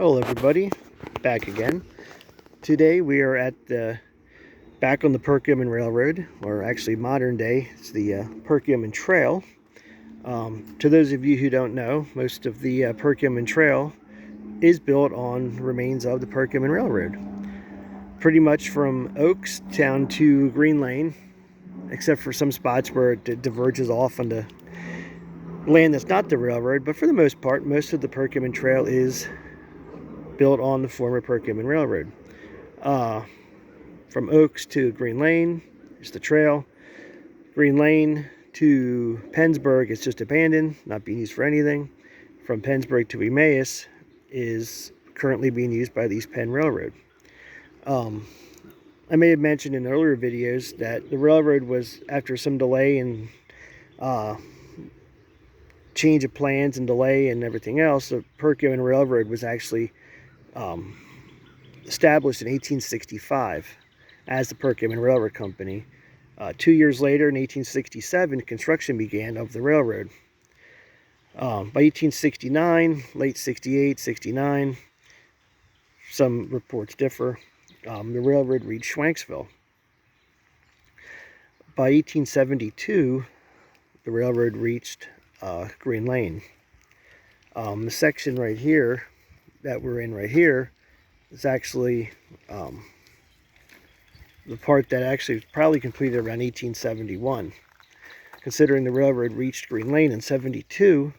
Hello everybody, back again. Today we are at back on the Perkiomen Railroad, or actually modern day, it's the Perkiomen Trail. To those of you who don't know, most of the Perkiomen Trail is built on remains of the Perkiomen Railroad. Pretty much from Oaks down to Green Lane, except for some spots where it diverges off onto land that's not the railroad, but for the most part, most of the Perkiomen Trail is built on the former Perkiomen Railroad. From Oaks to Green Lane is the trail. Green Lane to Pennsburg is just abandoned, not being used for anything. From Pennsburg to Emmaus is currently being used by the East Penn Railroad. I may have mentioned in earlier videos that the railroad was, after some delay and change of plans and delay and everything else, the Perkiomen Railroad was actually established in 1865 as the Perkiomen Railroad Company. 2 years later, in 1867, construction began of the railroad. By 1869, late 68, 69, some reports differ, the railroad reached Schwanksville. By 1872, the railroad reached Green Lane. The section right here that we're in right here is actually the part that actually was probably completed around 1871. Considering the railroad reached Green Lane in 72,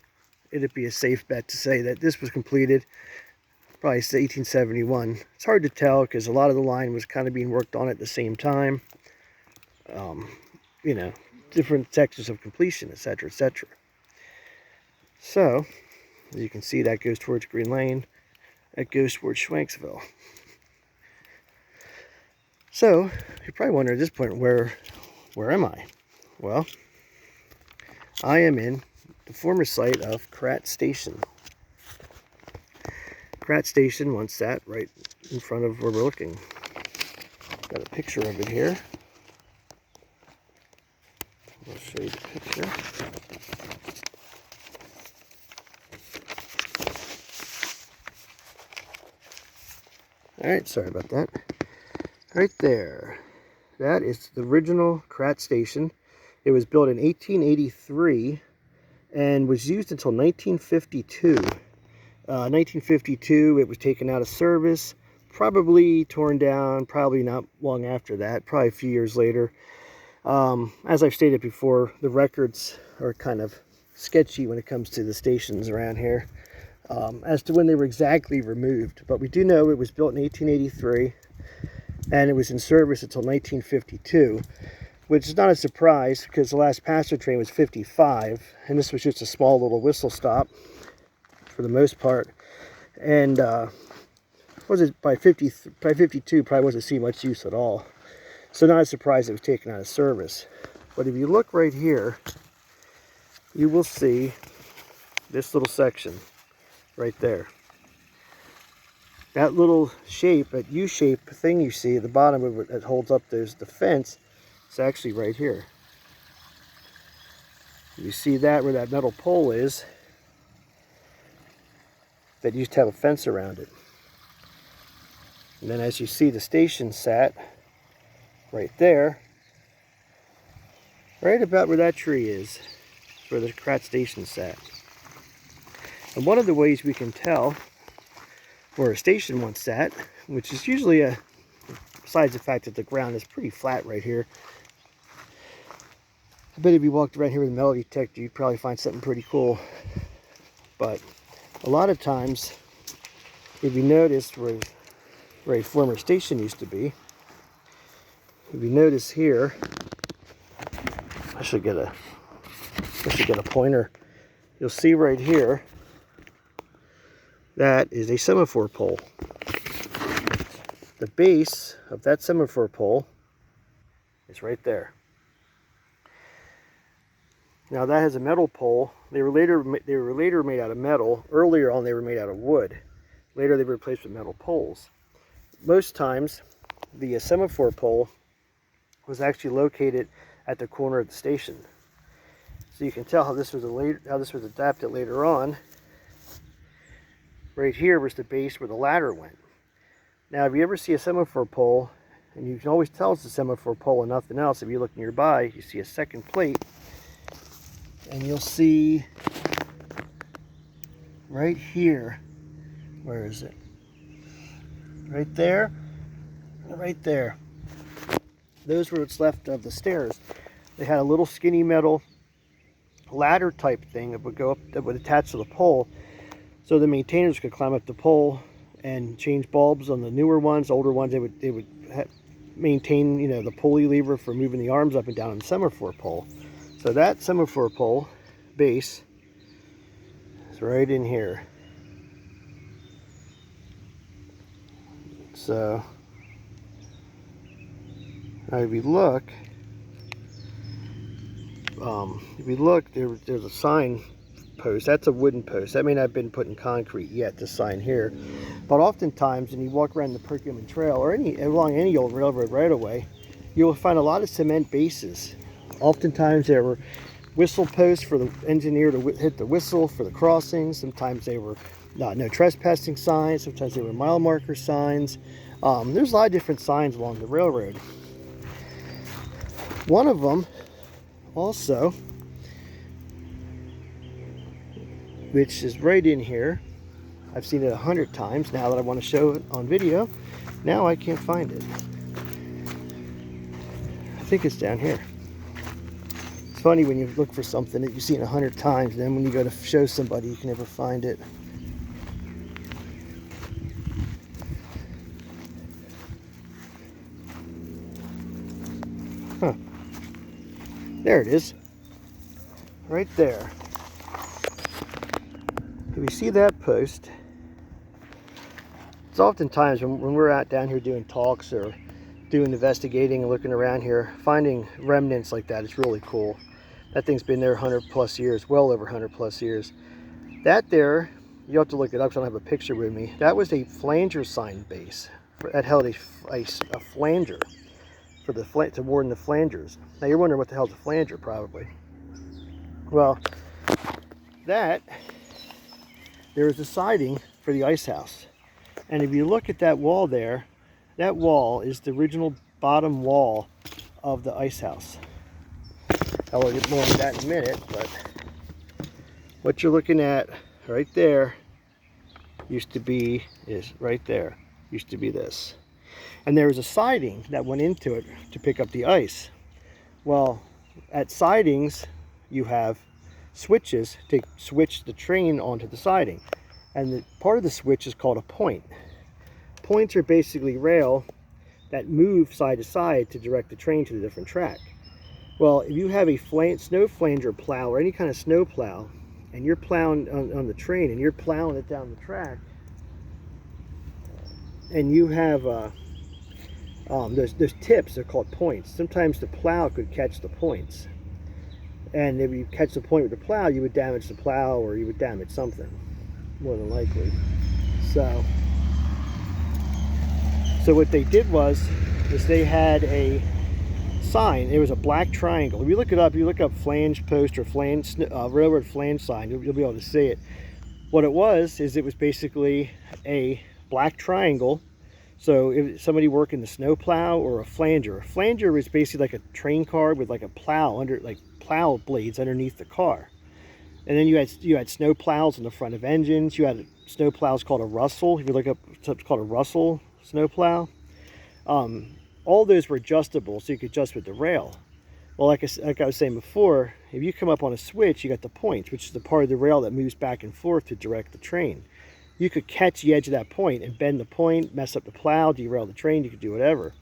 it'd be a safe bet to say that this was completed probably 1871. It's hard to tell because a lot of the line was kind of being worked on at the same time. You know, different sections of completion, etc., etc. So, as you can see, that goes towards Green Lane. That goes towards Schwanksville. So, you're probably wondering at this point, where am I? Well, I am in the former site of Kratz Station. Kratz Station once sat right in front of where we're looking. Got a picture of it here. I'll show you the picture. Alright, sorry about that. Right there. That is the original Kratz Station. It was built in 1883 and was used until 1952. 1952, it was taken out of service, probably torn down, probably not long after that, probably a few years later. As I've stated before, the records are kind of sketchy when it comes to the stations around here as to when they were exactly removed. But we do know it was built in 1883 and it was in service until 1952, which is not a surprise because the last passenger train was 55 and this was just a small little whistle stop for the most part. And was it by 52 probably wasn't seen much use at all. So not a surprise it was taken out of service. But if you look right here, you will see this little section right there. That little shape, that U-shape thing you see at the bottom of it that holds up there's the fence, it's actually right here. You see that where that metal pole is, that used to have a fence around it. And then as you see the station sat right there, right about where that tree is where the Kratz Station sat. And one of the ways we can tell where a station once sat, which is usually besides the fact that the ground is pretty flat right here, I bet if you walked around here with a metal detector, you'd probably find something pretty cool. But a lot of times, if you notice where a former station used to be, if you notice here, I should get a pointer. You'll see right here, that is a semaphore pole. The base of that semaphore pole is right there. Now that has a metal pole. They were later made out of metal. Earlier on they were made out of wood. Later they were replaced with metal poles. Most times the semaphore pole was actually located at the corner of the station. So you can tell how this was adapted later on right here was the base where the ladder went. Now, if you ever see a semaphore pole, and you can always tell it's a semaphore pole and nothing else, if you look nearby, you see a second plate, and you'll see right here, where is it? Right there, right there. Those were what's left of the stairs. They had a little skinny metal ladder type thing that would go up, that would attach to the pole, so the maintainers could climb up the pole and change bulbs on the newer ones. Older ones, they would maintain, you know, the pulley lever for moving the arms up and down on the semaphore pole. So that semaphore pole base is right in here. So now if you look, there's a sign post. That's a wooden post. That may not have been put in concrete yet, the sign here. But oftentimes, when you walk around the Perkiomen Trail or along any old railroad right away, you will find a lot of cement bases. Oftentimes there were whistle posts for the engineer to hit the whistle for the crossings. Sometimes they were no trespassing signs. Sometimes they were mile marker signs. There's a lot of different signs along the railroad. One of them also, which is right in here. I've seen it 100 times. Now that I want to show it on video, now I can't find it. I think it's down here. It's funny when you look for something that you've seen 100 times, then when you go to show somebody, you can never find it. Huh. There it is. Right there. If you see that post, it's oftentimes when we're out down here doing talks or doing investigating and looking around here, finding remnants like that is really cool. That thing's been there 100 plus years, well over 100 plus years. That there, you have to look it up because I don't have a picture with me. That was a flanger sign base. That held a flanger for to warn the flangers. Now you're wondering what the hell's a flanger, probably. Well, there is a siding for the ice house. And if you look at that wall there, that wall is the original bottom wall of the ice house. I'll get more into that in a minute, but what you're looking at right there used to be this. And there was a siding that went into it to pick up the ice. Well, at sidings, you have switches to switch the train onto the siding. And part of the switch is called a point. Points are basically rail that move side to side to direct the train to the different track. Well, if you have a snow flanger plow or any kind of snow plow, and you're plowing on the train and you're plowing it down the track, and you have those tips, they're called points. Sometimes the plow could catch the points. And if you catch the point with the plow, you would damage the plow or you would damage something, more than likely. So what they did was they had a sign. It was a black triangle. If you look it up, you look up flange post or railroad flange sign, you'll be able to see it. What it was is it was basically a black triangle. So if somebody working the snow plow or a flanger was basically like a train car with like a plow under, like plow blades underneath the car. And then you had snow plows in the front of engines. You had snow plows called a Russell. If you look up, it's called a Russell snow plow. All those were adjustable, so you could adjust with the rail. Well, like I was saying before, if you come up on a switch, you got the points, which is the part of the rail that moves back and forth to direct the train. You could catch the edge of that point and bend the point, mess up the plow, derail the train. You could do whatever.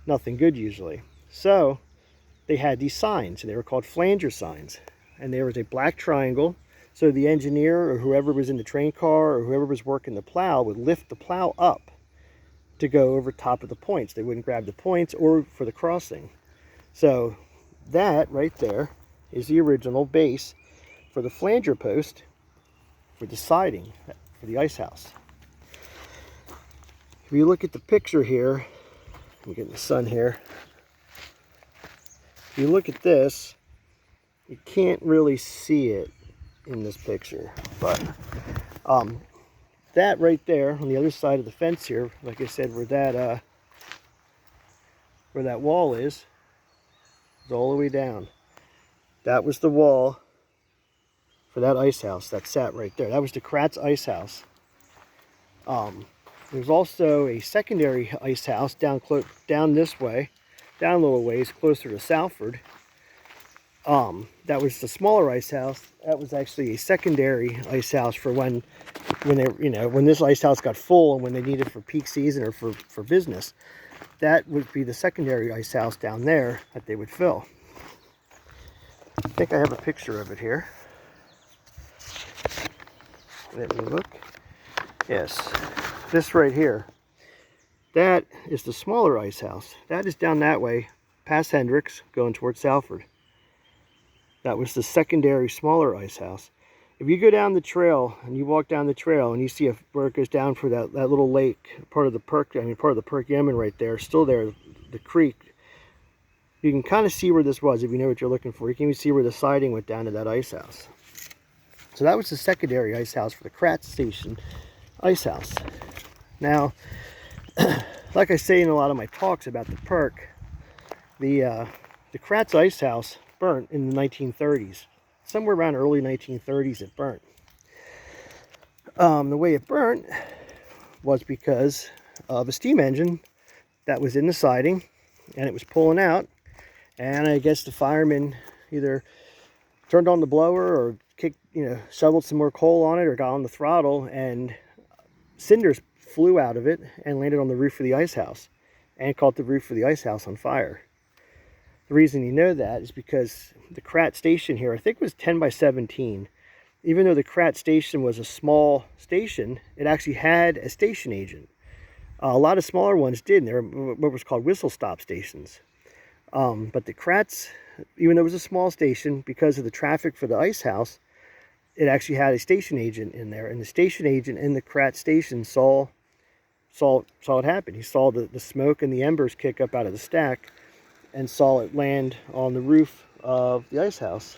Nothing good usually. So they had these signs, and they were called flanger signs. And there was a black triangle, so the engineer or whoever was in the train car or whoever was working the plow would lift the plow up to go over top of the points. They wouldn't grab the points or for the crossing. So that right there is the original base for the flanger post for the siding for the ice house. If you look at the picture here, I'm getting the sun here. If you look at this, you can't really see it in this picture, but that right there on the other side of the fence here, like I said, where that wall is all the way down. That was the wall for that ice house that sat right there. That was the Kratz ice house. There's also a secondary ice house down this way, down a little ways, closer to Salford. That was the smaller ice house. That was actually a secondary ice house for when this ice house got full and when they needed for peak season or for business. That would be the secondary ice house down there that they would fill. I think I have a picture of it here. Let me look. Yes, this right here. That is the smaller ice house. That is down that way, past Hendricks, going towards Salford. That was the secondary smaller ice house. If you go down the trail and you walk down the trail and you see where it goes down for that little lake, part of the Perkiomen right there, still there, the creek, you can kind of see where this was if you know what you're looking for. You can even see where the siding went down to that ice house. So that was the secondary ice house for the Kratz Station ice house. Now, like I say in a lot of my talks about the Perk, the Kratz ice house burnt in the 1930s. Somewhere around early 1930s it burnt. The way it burnt was because of a steam engine that was in the siding and it was pulling out, and I guess the firemen either turned on the blower or shoveled some more coal on it or got on the throttle, and cinders flew out of it and landed on the roof of the ice house and caught the roof of the ice house on fire. The reason you know that is because the Kratz Station here, I think, was 10 by 17. Even though the Kratz Station was a small station, it actually had a station agent. A lot of smaller ones did. They were what was called whistle stop stations. But the Kratz, even though it was a small station, because of the traffic for the ice house, it actually had a station agent in there. And the station agent in the Kratz Station saw it happen. He saw the smoke and the embers kick up out of the stack and saw it land on the roof of the ice house.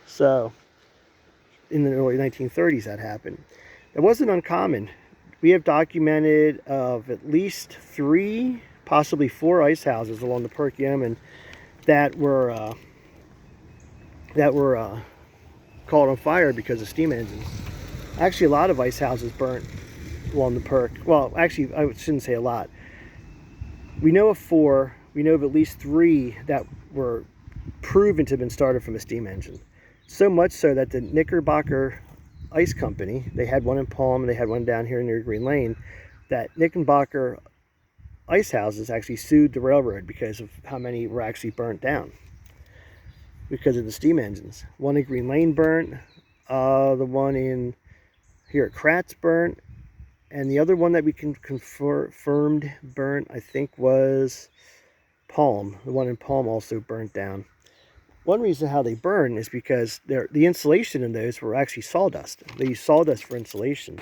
So in the early 1930s that happened. It wasn't uncommon. We have documented of at least 3, possibly 4 ice houses along the Perkiomen that were caught on fire because of steam engines. Actually, a lot of ice houses burnt along the Perk. Well, actually, I shouldn't say a lot. We know of 4. We know of at least 3 that were proven to have been started from a steam engine. So much so that the Knickerbocker Ice Company, they had one in Palm and they had one down here near Green Lane, that Knickerbocker ice houses actually sued the railroad because of how many were actually burnt down because of the steam engines. One in Green Lane burnt, the one in here at Kratz burnt, and the other one that we confirmed burnt, I think, was Palm. The one in Palm also burnt down. One reason how they burn is because the insulation in those were actually sawdust. They used sawdust for insulation,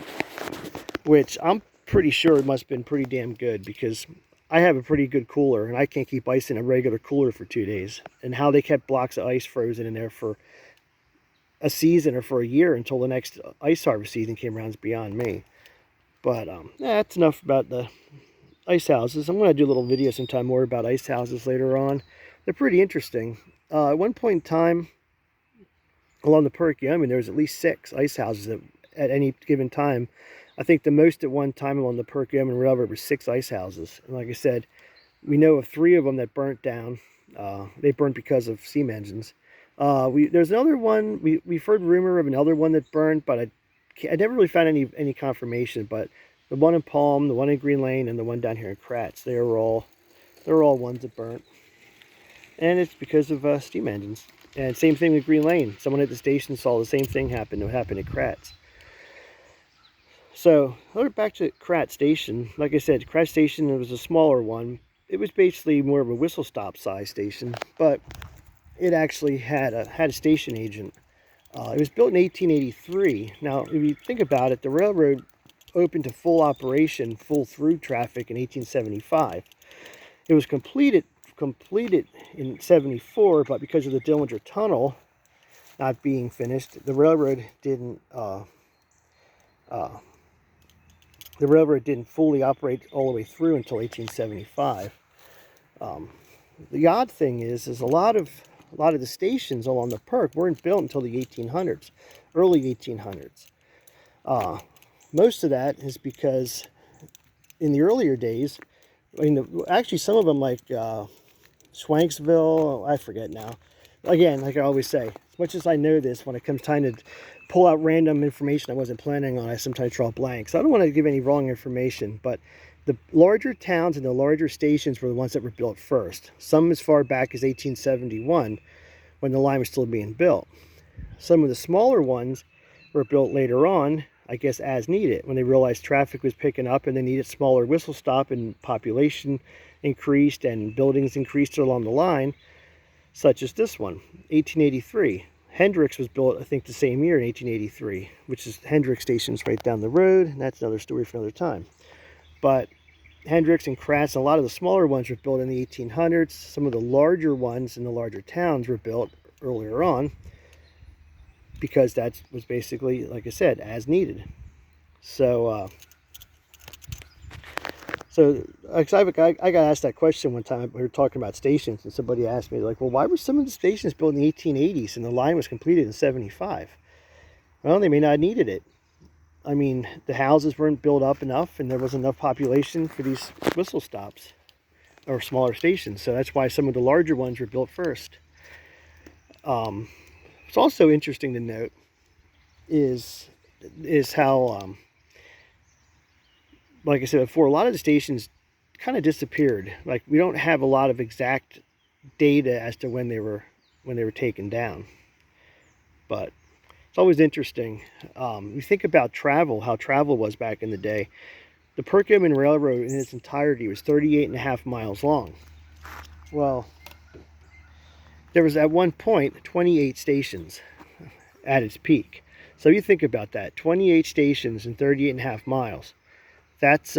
which I'm pretty sure it must have been pretty damn good, because I have a pretty good cooler and I can't keep ice in a regular cooler for 2 days. And how they kept blocks of ice frozen in there for a season or for a year until the next ice harvest season came around is beyond me. But that's enough about the ice houses. I'm going to do a little video sometime more about ice houses later on. They're pretty interesting. At one point in time along the Perkiomen, there was at least 6 ice houses at any given time. I think the most at one time along the Perkiomen Railroad was 6 ice houses. And like I said, we know of 3 of them that burnt down. They burnt because of steam engines. There's another one, we've heard rumor of another one that burnt, but I never really found any confirmation. But the one in Palm, the one in Green Lane, and the one down here in Kratz, they're all ones that burnt. And it's because of steam engines. And same thing with Green Lane. Someone at the station saw the same thing happen that happened at Kratz. So, back to Kratz Station. Like I said, Kratz Station, it was a smaller one. It was basically more of a whistle stop size station, but it actually had a station agent. It was built in 1883. Now, if you think about it, the railroad opened to full operation, full through traffic in 1875. It was completed in 74, but because of the Dillinger Tunnel not being finished, the railroad didn't The railroad didn't fully operate all the way through until 1875. The odd thing is a lot of the stations along the Perk weren't built until the 1800s, early 1800s. Most of that is because in the earlier days, I mean, actually some of them like Swanksville, I forget now. Again, like I always say, as much as I know this, when it comes time to pull out random information I wasn't planning on, I sometimes draw blanks. I don't want to give any wrong information, but the larger towns and the larger stations were the ones that were built first. Some as far back as 1871, when the line was still being built. Some of the smaller ones were built later on, I guess as needed, when they realized traffic was picking up and they needed smaller whistle stop and population increased and buildings increased along the line, such as this one, 1883. Hendricks was built, I think, the same year in 1883, which is Hendricks Station's right down the road, and that's another story for another time. But Hendricks and Kratz, a lot of the smaller ones were built in the 1800s. Some of the larger ones in the larger towns were built earlier on, because that was basically, like I said, as needed. So, I got asked that question one time. We were talking about stations, and somebody asked me, like, well, why were some of the stations built in the 1880s and the line was completed in 75? Well, they may not have needed it. I mean, the houses weren't built up enough, and there wasn't enough population for these whistle stops or smaller stations. So that's why some of the larger ones were built first. It's also interesting to note is how, like I said before, a lot of the stations kind of disappeared. Like, we don't have a lot of exact data as to when they were taken down. But it's always interesting. You think about travel, how travel was back in the day. The Perkiomen Railroad in its entirety was 38.5 miles long. Well, there was at one point 28 stations at its peak. So you think about that, 28 stations and 38.5 miles. That's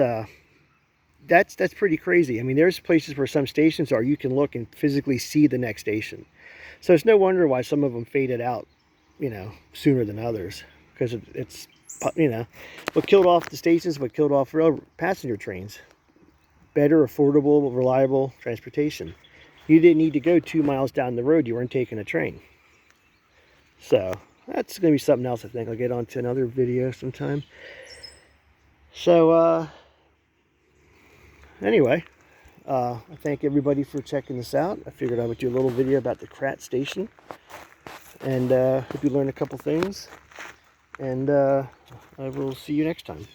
pretty crazy. I mean, there's places where some stations are, you can look and physically see the next station. So it's no wonder why some of them faded out, you know, sooner than others, because it's, you know, what killed off the stations, what killed off passenger trains. Better, affordable, reliable transportation. You didn't need to go 2 miles down the road. You weren't taking a train. So that's going to be something else. I think I'll get on to another video sometime. So anyway, I thank everybody for checking this out. I figured I would do a little video about the Kratz Station, and hope you learned a couple things, and I will see you next time.